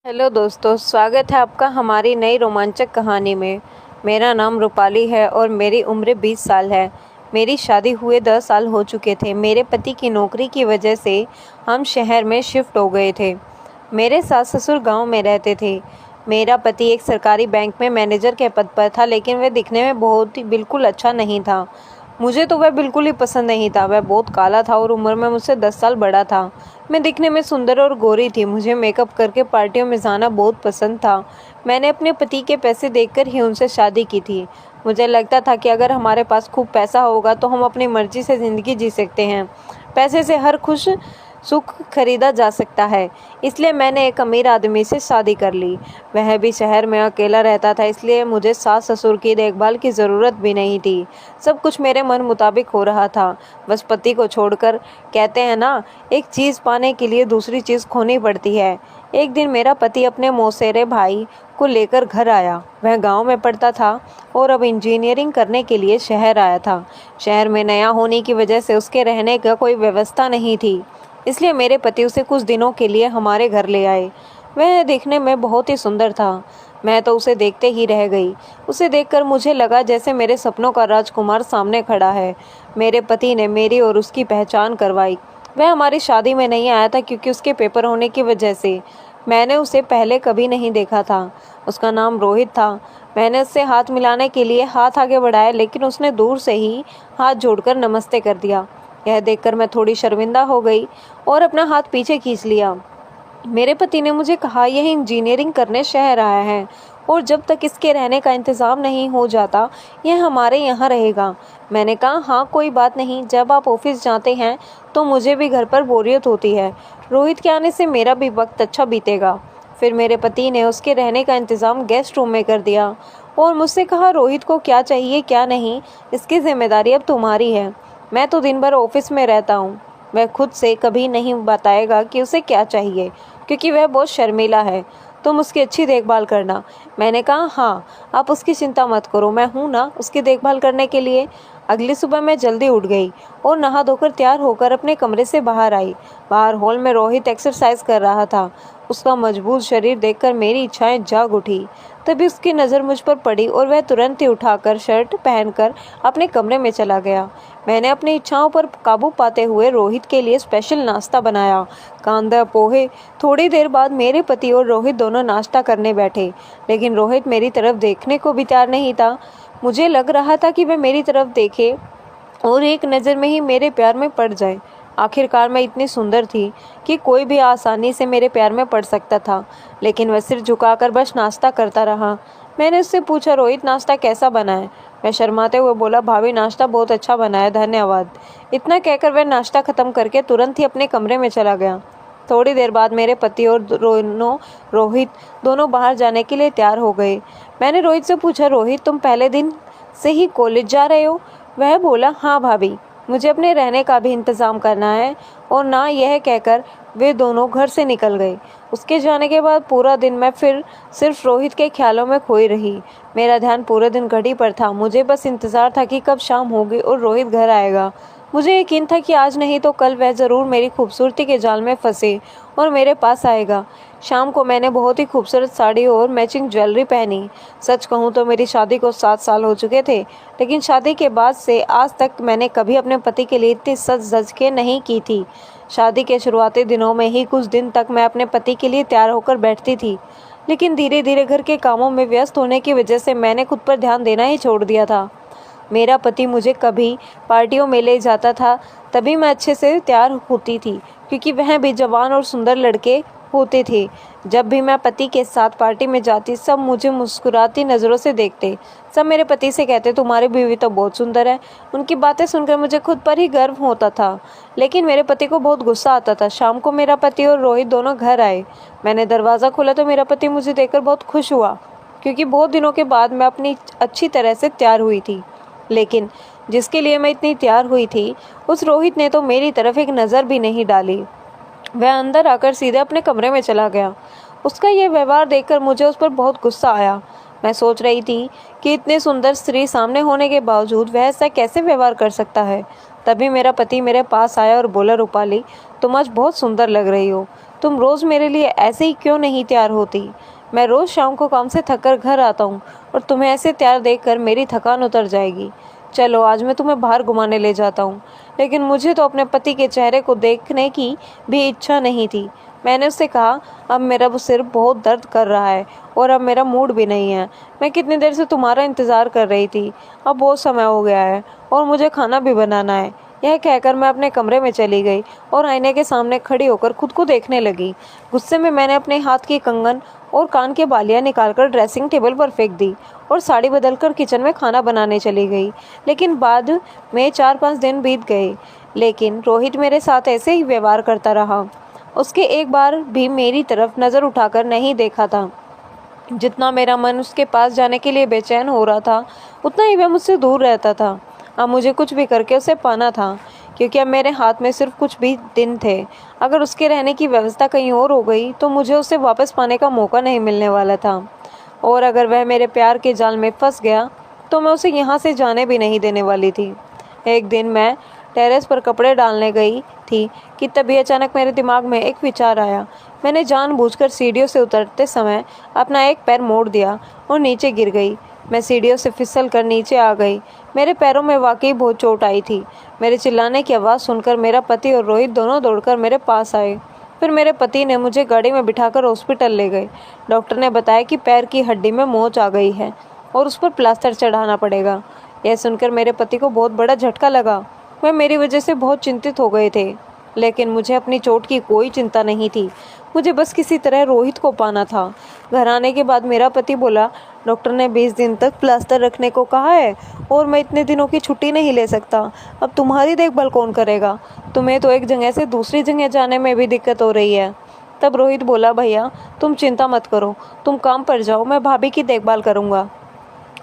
Hello दोस्तों, स्वागत है आपका हमारी नई रोमांचक कहानी में। मेरा नाम रूपाली है और मेरी उम्र 20 साल है। मेरी शादी हुए 10 साल हो चुके थे। मेरे पति की नौकरी की वजह से हम शहर में शिफ्ट हो गए थे। मेरे सास ससुर गांव में रहते थे। मेरा पति एक सरकारी बैंक में मैनेजर के पद पर था, लेकिन वह दिखने में बहुत ही बिल्कुल अच्छा नहीं था। मुझे तो वह बिल्कुल ही पसंद नहीं था। वह बहुत काला था और उम्र में मुझसे 10 साल बड़ा था। मैं दिखने में सुंदर और गोरी थी। मुझे मेकअप करके पार्टियों में जाना बहुत पसंद था। मैंने अपने पति के पैसे देखकर ही उनसे शादी की थी। मुझे लगता था कि अगर हमारे पास खूब पैसा होगा तो हम अपनी मर्जी से ज़िंदगी जी सकते हैं। पैसे से हर खुश सुख खरीदा जा सकता है। इसलिए मैंने एक अमीर आदमी से शादी कर ली। वह भी शहर में अकेला रहता था, इसलिए मुझे सास ससुर की देखभाल की ज़रूरत भी नहीं थी। सब कुछ मेरे मन मुताबिक हो रहा था। बस पति को छोड़कर, कहते हैं ना, एक चीज़ पाने के लिए दूसरी चीज़ खोनी पड़ती है। एक दिन मेरा पति अपने मौसेरे भाई को लेकर घर आया। वह गांव में पढ़ता था और अब इंजीनियरिंग करने के लिए शहर आया था। शहर में नया होने की वजह से उसके रहने का कोई व्यवस्था नहीं थी, इसलिए मेरे पति उसे कुछ दिनों के लिए हमारे घर ले आए। वह देखने में बहुत ही सुंदर था। मैं तो उसे देखते ही रह गई। उसे देखकर मुझे लगा जैसे मेरे सपनों का राजकुमार सामने खड़ा है। मेरे पति ने मेरी और उसकी पहचान करवाई। वह हमारी शादी में नहीं आया था क्योंकि उसके पेपर होने की वजह से। मैंने उसे पहले कभी नहीं देखा था। उसका नाम रोहित था। मैंने उससे हाथ मिलाने के लिए हाथ आगे बढ़ाया, लेकिन उसने दूर से ही हाथ जोड़कर नमस्ते कर दिया। यह देखकर मैं थोड़ी शर्मिंदा हो गई और अपना हाथ पीछे खींच लिया। मेरे पति ने मुझे कहा, यह इंजीनियरिंग करने शहर आया है और जब तक इसके रहने का इंतज़ाम नहीं हो जाता यह हमारे यहाँ रहेगा। मैंने कहा, हाँ कोई बात नहीं, जब आप ऑफिस जाते हैं तो मुझे भी घर पर बोरियत होती है। रोहित के आने से मेरा भी वक्त अच्छा बीतेगा। फिर मेरे पति ने उसके रहने का इंतज़ाम गेस्ट रूम में कर दिया और मुझसे कहा, रोहित को क्या चाहिए क्या नहीं, इसकी जिम्मेदारी अब तुम्हारी है। मैं तो दिन भर ऑफिस में रहता हूँ। वह खुद से कभी नहीं बताएगा कि उसे क्या चाहिए, क्योंकि वह बहुत शर्मीला है। तुम उसकी अच्छी देखभाल करना। मैंने कहा, हाँ आप उसकी चिंता मत करो, मैं हूँ ना उसकी देखभाल करने के लिए। अगली सुबह मैं जल्दी उठ गई और नहा धोकर तैयार होकर अपने कमरे से बाहर आई। बाहर हॉल में रोहित एक्सरसाइज कर रहा था। उसका मजबूत शरीर देखकर मेरी इच्छाएं जाग उठी। तभी उसकी नज़र मुझ पर पड़ी और वह तुरंत ही उठाकर शर्ट पहनकर अपने कमरे में चला गया। मैंने अपनी इच्छाओं पर काबू पाते हुए रोहित के लिए स्पेशल नाश्ता बनाया, कांदा पोहे। थोड़ी देर बाद मेरे पति और रोहित दोनों नाश्ता करने बैठे, लेकिन रोहित मेरी तरफ देखने को भी तैयार नहीं था। मुझे लग रहा था कि वह मेरी तरफ देखे और एक नज़र में ही मेरे प्यार में पड़ जाए। आखिरकार मैं इतनी सुंदर थी कि कोई भी आसानी से मेरे प्यार में पड़ सकता था, लेकिन वह सिर झुकाकर बस नाश्ता करता रहा। मैंने उससे पूछा, रोहित नाश्ता कैसा बना है? वह शर्माते हुए बोला, भाभी नाश्ता बहुत अच्छा बना है, धन्यवाद। इतना कहकर वह नाश्ता खत्म करके तुरंत ही अपने कमरे में चला गया। थोड़ी देर बाद मेरे पति और रोहित दोनों बाहर जाने के लिए तैयार हो गए। मैंने रोहित से पूछा, रोहित तुम पहले दिन से ही कॉलेज जा रहे हो? वह बोला, हाँ भाभी, मुझे अपने रहने का भी इंतज़ाम करना है। और ना यह कहकर वे दोनों घर से निकल गए। उसके जाने के बाद पूरा दिन मैं फिर सिर्फ रोहित के ख्यालों में खोई रही। मेरा ध्यान पूरे दिन घड़ी पर था। मुझे बस इंतज़ार था कि कब शाम होगी और रोहित घर आएगा। मुझे यकीन था कि आज नहीं तो कल वह ज़रूर मेरी खूबसूरती के जाल में फंसे और मेरे पास आएगा। शाम को मैंने बहुत ही खूबसूरत साड़ी और मैचिंग ज्वेलरी पहनी। सच कहूँ तो मेरी शादी को 7 साल हो चुके थे, लेकिन शादी के बाद से आज तक मैंने कभी अपने पति के लिए इतनी सज धज के नहीं की थी। शादी के शुरुआती दिनों में ही कुछ दिन तक मैं अपने पति के लिए तैयार होकर बैठती थी, लेकिन धीरे धीरे घर के कामों में व्यस्त होने की वजह से मैंने खुद पर ध्यान देना ही छोड़ दिया था। मेरा पति मुझे कभी पार्टियों में ले जाता था, तभी मैं अच्छे से तैयार होती थी, क्योंकि वह भी जवान और सुंदर लड़के होते थे। जब भी मैं पति के साथ पार्टी में जाती, सब मुझे मुस्कुराती नज़रों से देखते। सब मेरे पति से कहते, तुम्हारी बीवी तो बहुत सुंदर है। उनकी बातें सुनकर मुझे खुद पर ही गर्व होता था, लेकिन मेरे पति को बहुत गुस्सा आता था। शाम को मेरा पति और रोहित दोनों घर आए। मैंने दरवाज़ा खोला तो मेरा पति मुझे देखकर बहुत खुश हुआ, क्योंकि बहुत दिनों के बाद मैं अपनी अच्छी तरह से तैयार हुई थी। लेकिन जिसके लिए मैं इतनी तैयार हुई थी, उस रोहित ने तो मेरी तरफ एक नज़र भी नहीं डाली। वह अंदर आकर सीधे अपने कमरे में चला गया। उसका यह व्यवहार देखकर मुझे उस पर बहुत गुस्सा आया। मैं सोच रही थी कि इतने सुंदर स्त्री सामने होने के बावजूद वह ऐसा कैसे व्यवहार कर सकता है। तभी मेरा पति मेरे पास आया और बोला, रूपाली तुम आज बहुत सुंदर लग रही हो। तुम रोज़ मेरे लिए ऐसे ही क्यों नहीं तैयार होती? मैं रोज़ शाम को काम से थक कर घर आता हूँ और तुम्हें ऐसे तैयार देखकर मेरी थकान उतर जाएगी। चलो आज मैं तुम्हें बाहर घुमाने ले जाता हूँ। लेकिन मुझे तो अपने पति के चेहरे को देखने की भी इच्छा नहीं थी। मैंने उससे कहा, अब मेरा सिर बहुत दर्द कर रहा है और अब मेरा मूड भी नहीं है। मैं कितनी देर से तुम्हारा इंतज़ार कर रही थी। अब बहुत समय हो गया है और मुझे खाना भी बनाना है। यह कहकर मैं अपने कमरे में चली गई और आईने के सामने खड़ी होकर खुद को देखने लगी। गुस्से में मैंने अपने हाथ की कंगन और कान के बालियाँ निकालकर ड्रेसिंग टेबल पर फेंक दी और साड़ी बदलकर किचन में खाना बनाने चली गई। लेकिन बाद में 4-5 दिन बीत गए, लेकिन रोहित मेरे साथ ऐसे ही व्यवहार करता रहा। उसके एक बार भी मेरी तरफ नज़र उठाकर नहीं देखा था। जितना मेरा मन उसके पास जाने के लिए बेचैन हो रहा था, उतना ही वह मुझसे दूर रहता था। अब मुझे कुछ भी करके उसे पाना था, क्योंकि अब मेरे हाथ में सिर्फ कुछ भी दिन थे। अगर उसके रहने की व्यवस्था कहीं और हो गई तो मुझे उसे वापस पाने का मौका नहीं मिलने वाला था। और अगर वह मेरे प्यार के जाल में फंस गया तो मैं उसे यहाँ से जाने भी नहीं देने वाली थी। एक दिन मैं टेरेस पर कपड़े डालने गई थी कि तभी अचानक मेरे दिमाग में एक विचार आया। मैंने जानबूझकर सीढ़ियों से उतरते समय अपना एक पैर मोड़ दिया और नीचे गिर गई। मैं सीढ़ियों से फिसल कर नीचे आ गई। मेरे पैरों में वाकई बहुत चोट आई थी। मेरे चिल्लाने की आवाज़ सुनकर मेरा पति और रोहित दोनों दौड़कर मेरे पास आए। फिर मेरे पति ने मुझे गाड़ी में बिठाकर हॉस्पिटल ले गए। डॉक्टर ने बताया कि पैर की हड्डी में मोच आ गई है और उस पर प्लास्टर चढ़ाना पड़ेगा। यह सुनकर मेरे पति को बहुत बड़ा झटका लगा। वह मेरी वजह से बहुत चिंतित हो गए थे, लेकिन मुझे अपनी चोट की कोई चिंता नहीं थी। मुझे बस किसी तरह रोहित को पाना था। घर आने के बाद मेरा पति बोला, डॉक्टर ने 20 दिन तक प्लास्टर रखने को कहा है और मैं इतने दिनों की छुट्टी नहीं ले सकता। अब तुम्हारी देखभाल कौन करेगा? तुम्हें तो एक जगह से दूसरी जगह जाने में भी दिक्कत हो रही है। तब रोहित बोला, भैया तुम चिंता मत करो, तुम काम पर जाओ, मैं भाभी की देखभाल करूँगा।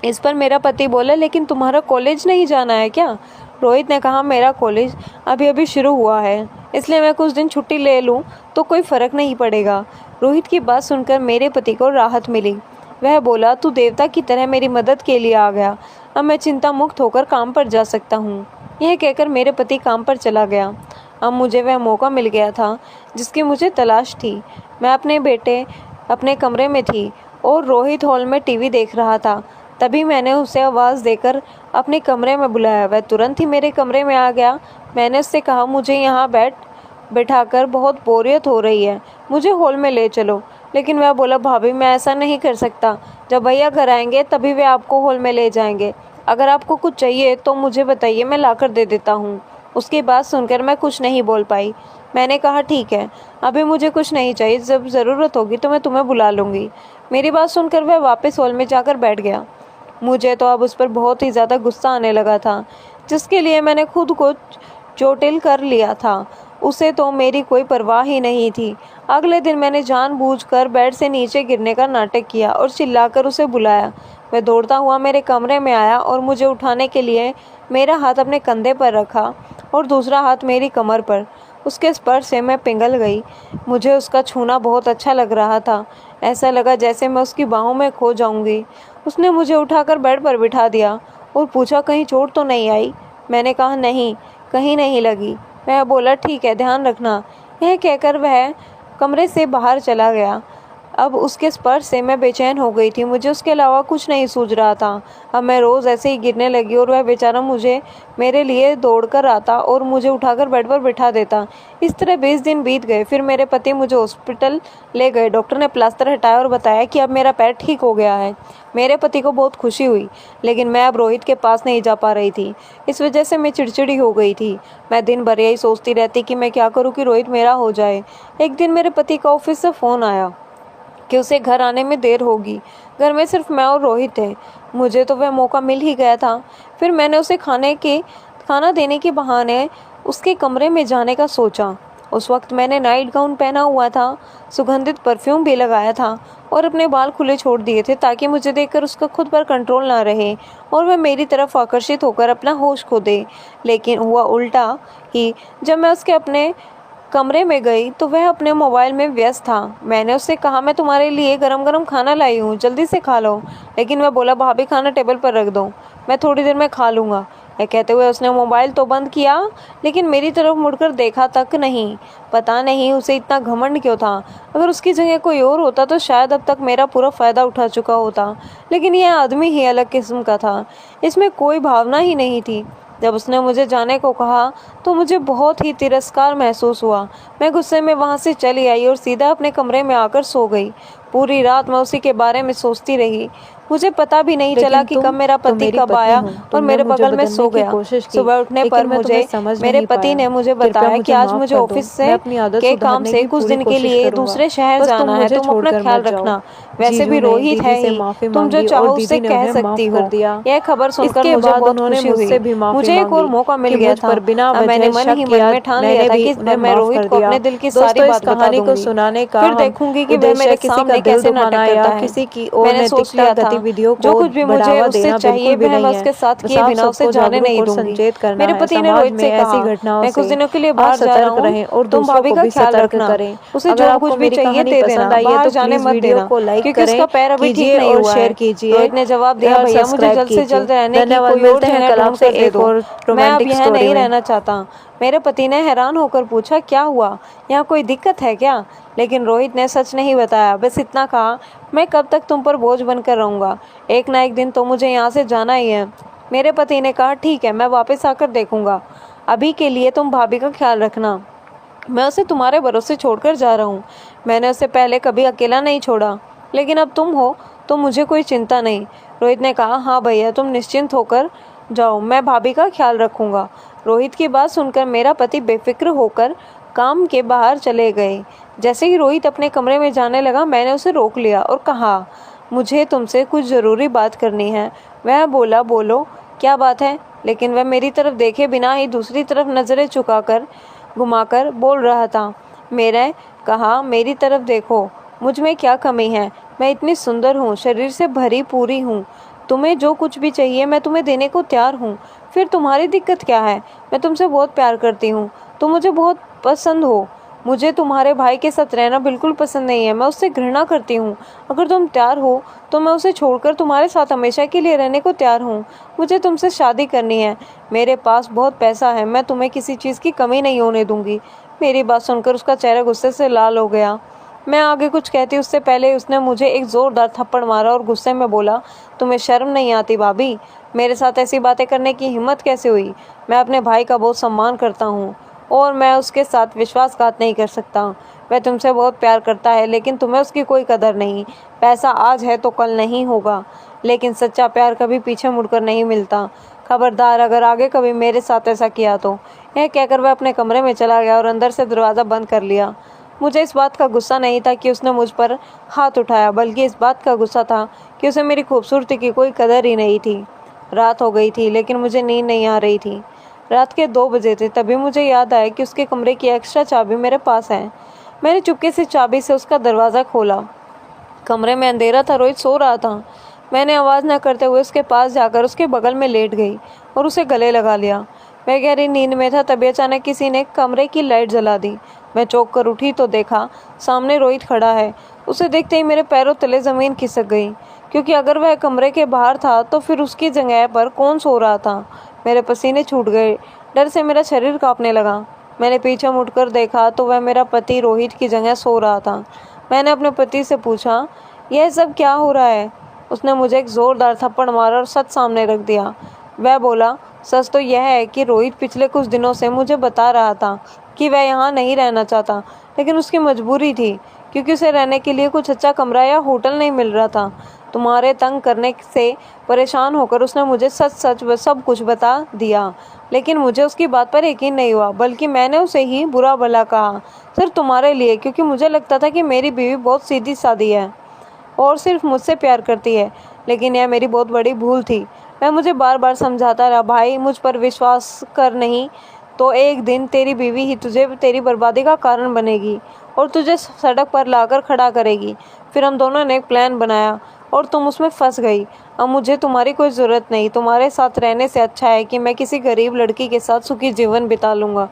इस पर मेरा पति बोला, लेकिन तुम्हारा कॉलेज नहीं जाना है क्या? रोहित ने कहा, मेरा कॉलेज अभी अभी शुरू हुआ है, इसलिए मैं कुछ दिन छुट्टी ले लूँ तो कोई फ़र्क नहीं पड़ेगा। रोहित की बात सुनकर मेरे पति को राहत मिली। वह बोला, तू देवता की तरह मेरी मदद के लिए आ गया। अब मैं चिंता मुक्त होकर काम पर जा सकता हूँ। यह कहकर मेरे पति काम पर चला गया। अब मुझे वह मौका मिल गया था जिसकी मुझे तलाश थी। मैं अपने कमरे में थी और रोहित हॉल में टीवी देख रहा था। तभी मैंने उसे आवाज़ देकर अपने कमरे में बुलाया। वह तुरंत ही मेरे कमरे में आ गया। मैंने उससे कहा, मुझे यहाँ बैठाकर बहुत बोरियत हो रही है, मुझे हॉल में ले चलो। लेकिन वह बोला, भाभी मैं ऐसा नहीं कर सकता। जब भैया घर आएंगे तभी वे आपको हॉल में ले जाएंगे। अगर आपको कुछ चाहिए तो मुझे बताइए, मैं लाकर दे देता हूँ। उसकी बात सुनकर मैं कुछ नहीं बोल पाई। मैंने कहा, ठीक है, अभी मुझे कुछ नहीं चाहिए, जब ज़रूरत होगी तो मैं तुम्हें बुला लूँगी। मेरी बात सुनकर वह वापस हॉल में जाकर बैठ गया। मुझे तो अब उस पर बहुत ही ज़्यादा गुस्सा आने लगा था, जिसके लिए मैंने खुद को चोटिल कर लिया था। उसे तो मेरी कोई परवाह ही नहीं थी। अगले दिन मैंने जानबूझकर बेड से नीचे गिरने का नाटक किया और चिल्लाकर उसे बुलाया। वह दौड़ता हुआ मेरे कमरे में आया और मुझे उठाने के लिए मेरा हाथ अपने कंधे पर रखा और दूसरा हाथ मेरी कमर पर। उसके स्पर्श से मैं पिघल गई। मुझे उसका छूना बहुत अच्छा लग रहा था। ऐसा लगा जैसे मैं उसकी बाहों में खो जाऊंगी। उसने मुझे उठाकर बेड पर बिठा दिया और पूछा, कहीं चोट तो नहीं आई? मैंने कहा, नहीं, कहीं नहीं लगी। वह बोला, ठीक है, ध्यान रखना। यह कहकर वह कमरे से बाहर चला गया। अब उसके स्पर्श से मैं बेचैन हो गई थी। मुझे उसके अलावा कुछ नहीं सूझ रहा था। अब मैं रोज़ ऐसे ही गिरने लगी और वह बेचारा मेरे लिए दौड़कर आता और मुझे उठाकर बेड पर बिठा देता। इस तरह 20 दिन बीत गए। फिर मेरे पति मुझे हॉस्पिटल ले गए। डॉक्टर ने प्लास्टर हटाया और बताया कि अब मेरा पैर ठीक हो गया है। मेरे पति को बहुत खुशी हुई, लेकिन मैं अब रोहित के पास नहीं जा पा रही थी। इस वजह से मैं चिड़चिड़ी हो गई थी। मैं दिन भर यही सोचती रहती कि मैं क्या करूँ कि रोहित मेरा हो जाए। एक दिन मेरे पति का ऑफिस से फ़ोन आया कि उसे घर आने में देर होगी। घर में सिर्फ मैं और रोहित थे। मुझे तो वह मौका मिल ही गया था। फिर मैंने उसे खाना देने के बहाने उसके कमरे में जाने का सोचा। उस वक्त मैंने नाइट गाउन पहना हुआ था, सुगंधित परफ्यूम भी लगाया था और अपने बाल खुले छोड़ दिए थे ताकि मुझे देखकर उसका खुद पर कंट्रोल ना रहे और वह मेरी तरफ आकर्षित होकर अपना होश खो दे। लेकिन हुआ उल्टा ही। जब मैं उसके अपने कमरे में गई तो वह अपने मोबाइल में व्यस्त था। मैंने उससे कहा, मैं तुम्हारे लिए गरम गरम खाना लाई हूँ, जल्दी से खा लो। लेकिन वह बोला, भाभी खाना टेबल पर रख दो, मैं थोड़ी देर में खा लूँगा। यह कहते हुए उसने मोबाइल तो बंद किया, लेकिन मेरी तरफ मुड़कर देखा तक नहीं। पता नहीं उसे इतना घमंड क्यों था। अगर उसकी जगह कोई और होता तो शायद अब तक मेरा पूरा फ़ायदा उठा चुका होता, लेकिन यह आदमी ही अलग किस्म का था। इसमें कोई भावना ही नहीं थी। जब उसने मुझे जाने को कहा तो मुझे बहुत ही तिरस्कार महसूस हुआ। मैं गुस्से में वहाँ से चली आई और सीधा अपने कमरे में आकर सो गई। पूरी रात मैं उसी के बारे में सोचती रही। मुझे पता भी नहीं चला कि कब मेरा पति कब आया और मेरे बगल में सो गया। सुबह उठने पर मुझे मेरे पति ने मुझे बताया कि आज मुझे ऑफिस से के काम से कुछ दिन के लिए दूसरे शहर जाना है, तुम अपना ख्याल रखना। वैसे भी रोहित है ही, तुम जो चाहो उससे कह सकती हो। यह खबर सुनकर मुझे बहुत खुशी हुई। मुझे एक और मौका मिल गया था। मैंने मन ही मन में ठान लिया था कि मैं रोहित को अपने दिल की सारी बात बता दूंगी। फिर देखूंगी कि वह मेरे सामने कैसे नाटक करता है। मैंने सोच लिया था जो कुछ भी मुझे उससे चाहिए मैं उसके साथ किए बिना उसे जाने नहीं दूंगी। मेरे पति ने रोहित से कहा, मैं कुछ दिनों के लिए बाहर जा रहा हूँ, तुम भाभी का ख्याल रखना। उसे जो कुछ भी चाहिए दे देना, बाहर जाने मत देना, क्योंकि उसका पैर अभी ठीक नहीं हुआ है। रोहित ने जवाब दिया, भैया मुझे जल्द से जल्द रहने की कोई और जगह ढूंढ कर दे दो, मैं अब यहाँ नहीं रहना चाहता। मेरे पति ने हैरान होकर पूछा, क्या हुआ, यहाँ कोई दिक्कत है क्या? लेकिन रोहित ने सच नहीं बताया, बस इतना कहा, मैं कब तक तुम पर बोझ बनकर रहूँगा, एक ना एक दिन तो मुझे यहाँ से जाना ही है। मेरे पति ने कहा, ठीक है, मैं वापस आकर देखूँगा, अभी के लिए तुम भाभी का ख्याल रखना। मैं उसे तुम्हारे भरोसे छोड़कर जा रहा हूँ। मैंने उसे पहले कभी अकेला नहीं छोड़ा, लेकिन अब तुम हो तो मुझे कोई चिंता नहीं। रोहित ने कहा, हाँ भैया, तुम निश्चिंत होकर जाओ, मैं भाभी का ख्याल रखूँगा। रोहित की बात सुनकर मेरा पति बेफिक्र होकर काम के बाहर चले गए। जैसे ही रोहित अपने कमरे में जाने लगा, मैंने उसे रोक लिया और कहा, मुझे तुमसे कुछ ज़रूरी बात करनी है। वह बोला, बोलो, क्या बात है? लेकिन वह मेरी तरफ देखे बिना ही दूसरी तरफ नज़रें घुमाकर बोल रहा था। मैंने कहा, मेरी तरफ देखो, मुझ में क्या कमी है? मैं इतनी सुंदर हूँ, शरीर से भरी पूरी हूँ। तुम्हें जो कुछ भी चाहिए मैं तुम्हें देने को तैयार हूँ। फिर तुम्हारी दिक्कत क्या है? मैं तुमसे बहुत प्यार करती हूँ, तुम मुझे बहुत पसंद हो। मुझे तुम्हारे भाई के साथ रहना बिल्कुल पसंद नहीं है, मैं उससे घृणा करती हूँ। अगर तुम तैयार हो तो मैं उसे छोड़कर तुम्हारे साथ हमेशा के लिए रहने को तैयार हूँ। मुझे तुमसे शादी करनी है, मेरे पास बहुत पैसा है, मैं तुम्हें किसी चीज़ की कमी नहीं होने दूँगी। मेरी बात सुनकर उसका चेहरा गुस्से से लाल हो गया। मैं आगे कुछ कहती उससे पहले उसने मुझे एक ज़ोरदार थप्पड़ मारा और गुस्से में बोला, तुम्हें शर्म नहीं आती भाभी? मेरे साथ ऐसी बातें करने की हिम्मत कैसे हुई? मैं अपने भाई का बहुत सम्मान करता हूँ और मैं उसके साथ विश्वासघात नहीं कर सकता। वह तुमसे बहुत प्यार करता है, लेकिन तुम्हें उसकी कोई कदर नहीं। पैसा आज है तो कल नहीं होगा, लेकिन सच्चा प्यार कभी पीछे मुड़कर नहीं मिलता। खबरदार, अगर आगे कभी मेरे साथ ऐसा किया तो। यह कहकर वह अपने कमरे में चला गया और अंदर से दरवाज़ा बंद कर लिया। मुझे इस बात का गुस्सा नहीं था कि उसने मुझ पर हाथ उठाया, बल्कि इस बात का गुस्सा था कि उसे मेरी खूबसूरती की कोई कदर ही नहीं थी। रात हो गई थी, लेकिन मुझे नींद नहीं आ रही थी। रात के 2 बजे थे, तभी मुझे याद आया कि उसके कमरे की एक्स्ट्रा चाबी मेरे पास है। मैंने चुपके से चाबी से उसका दरवाज़ा खोला। कमरे में अंधेरा था, रोहित सो रहा था। मैंने आवाज़ न करते हुए उसके पास जाकर उसके बगल में लेट गई और उसे गले लगा लिया। मैं गहरी नींद में था, तभी अचानक किसी ने कमरे की लाइट जला दी। मैं चौंक कर उठी तो देखा सामने रोहित खड़ा है। उसे देखते ही मेरे पैरों तले ज़मीन खिसक गई, क्योंकि अगर वह कमरे के बाहर था तो फिर उसकी जगह पर कौन सो रहा था? मेरे पसीने छूट गए, डर से मेरा शरीर कांपने लगा। मैंने पीछे मुड़कर देखा तो वह मेरा पति रोहित की जगह सो रहा था। मैंने अपने पति से पूछा, यह सब क्या हो रहा है? उसने मुझे एक ज़ोरदार थप्पड़ मारा और सच सामने रख दिया। वह बोला, सच तो यह है कि रोहित पिछले कुछ दिनों से मुझे बता रहा था कि वह यहाँ नहीं रहना चाहता, लेकिन उसकी मजबूरी थी, क्योंकि उसे रहने के लिए कुछ अच्छा कमरा या होटल नहीं मिल रहा था। तुम्हारे तंग करने से परेशान होकर उसने मुझे सच सच सब कुछ बता दिया, लेकिन मुझे उसकी बात पर यकीन नहीं हुआ, बल्कि मैंने उसे ही बुरा भला कहा, सिर्फ तुम्हारे लिए, क्योंकि मुझे लगता था कि मेरी बीवी बहुत सीधी सादी है और सिर्फ मुझसे प्यार करती है। लेकिन यह मेरी बहुत बड़ी भूल थी। वह मुझे बार बार समझाता रहा, भाई मुझ पर विश्वास कर, नहीं तो एक दिन तेरी बीवी ही तुझे तेरी बर्बादी का कारण बनेगी और तुझे सड़क पर लाकर खड़ा करेगी। फिर हम दोनों ने एक प्लान बनाया और तुम उसमें फंस गई। अब मुझे तुम्हारी कोई ज़रूरत नहीं। तुम्हारे साथ रहने से अच्छा है कि मैं किसी गरीब लड़की के साथ सुखी जीवन बिता लूँगा।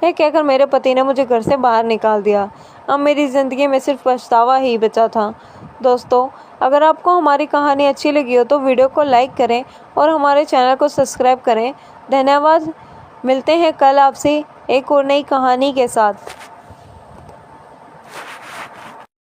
यह कहकर मेरे पति ने मुझे घर से बाहर निकाल दिया। अब मेरी ज़िंदगी में सिर्फ पछतावा ही बचा था। दोस्तों, अगर आपको हमारी कहानी अच्छी लगी हो तो वीडियो को लाइक करें और हमारे चैनल को सब्सक्राइब करें धन्यवाद। मिलते हैं कल आपसे एक और नई कहानी के साथ।